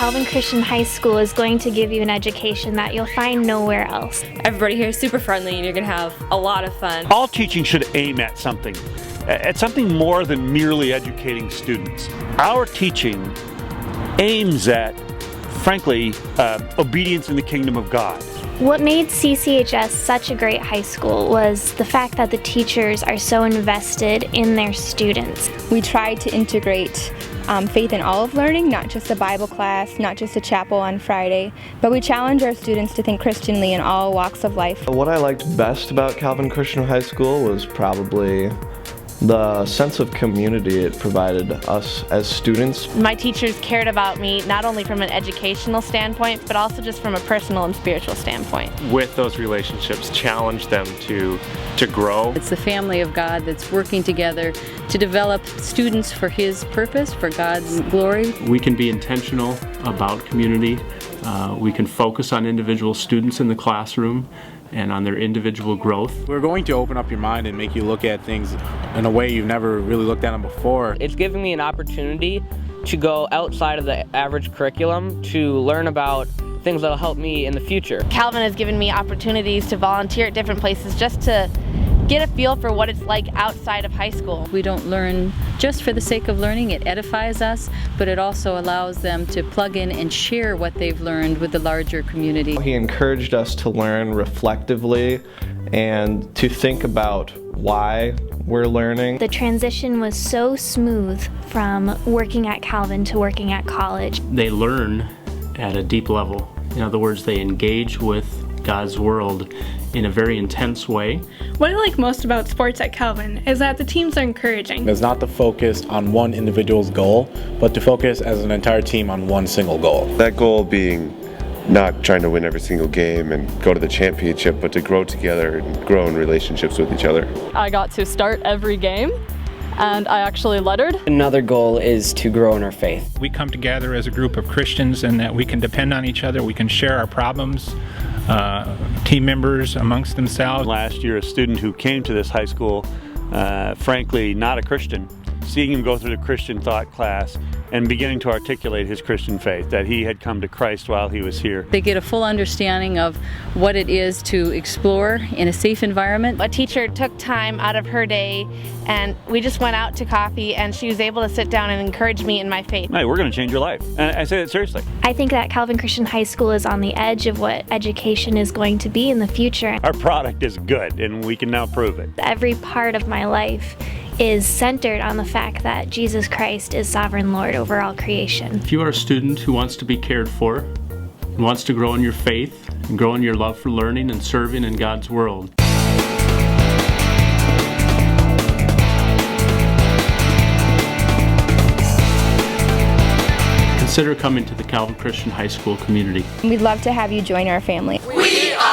Calvin Christian High School is going to give you an education that you'll find nowhere else. Everybody here is super friendly and you're going to have a lot of fun. All teaching should aim at something more than merely educating students. Our teaching aims at, frankly, obedience in the kingdom of God. What made CCHS such a great high school was the fact that the teachers are so invested in their students. We try to integrate faith in all of learning, not just a Bible class, not just a chapel on Friday, but we challenge our students to think Christianly in all walks of life. What I liked best about Calvin Christian High School was probably the sense of community it provided us as students. My teachers cared about me not only from an educational standpoint, but also just from a personal and spiritual standpoint. With those relationships, challenge them to grow. It's the family of God that's working together to develop students for His purpose, for God's glory. We can be intentional about community. We can focus on individual students in the classroom and on their individual growth. We're going to open up your mind and make you look at things in a way you've never really looked at them before. It's giving me an opportunity to go outside of the average curriculum to learn about things that will help me in the future. Calvin has given me opportunities to volunteer at different places just to get a feel for what it's like outside of high school. We don't learn just for the sake of learning. It edifies us, but it also allows them to plug in and share what they've learned with the larger community. He encouraged us to learn reflectively and to think about why we're learning. The transition was so smooth from working at Calvin to working at college. They learn at a deep level. In other words, they engage with God's world in a very intense way. What I like most about sports at Calvin is that the teams are encouraging. It's not to focus on one individual's goal, but to focus as an entire team on one single goal. That goal being not trying to win every single game and go to the championship, but to grow together and grow in relationships with each other. I got to start every game and I actually lettered. Another goal is to grow in our faith. We come together as a group of Christians and that we can depend on each other, we can share our problems, team members amongst themselves. Last year, a student who came to this high school, frankly, not a Christian, seeing him go through the Christian thought class and beginning to articulate his Christian faith, that he had come to Christ while he was here. They get a full understanding of what it is to explore in a safe environment. A teacher took time out of her day and we just went out to coffee and she was able to sit down and encourage me in my faith. Hey, we're going to change your life. And I say that seriously. I think that Calvin Christian High School is on the edge of what education is going to be in the future. Our product is good and we can now prove it. Every part of my life is centered on the fact that Jesus Christ is sovereign Lord over all creation. If you are a student who wants to be cared for, and wants to grow in your faith, and grow in your love for learning and serving in God's world, consider coming to the Calvin Christian High School community. We'd love to have you join our family. We are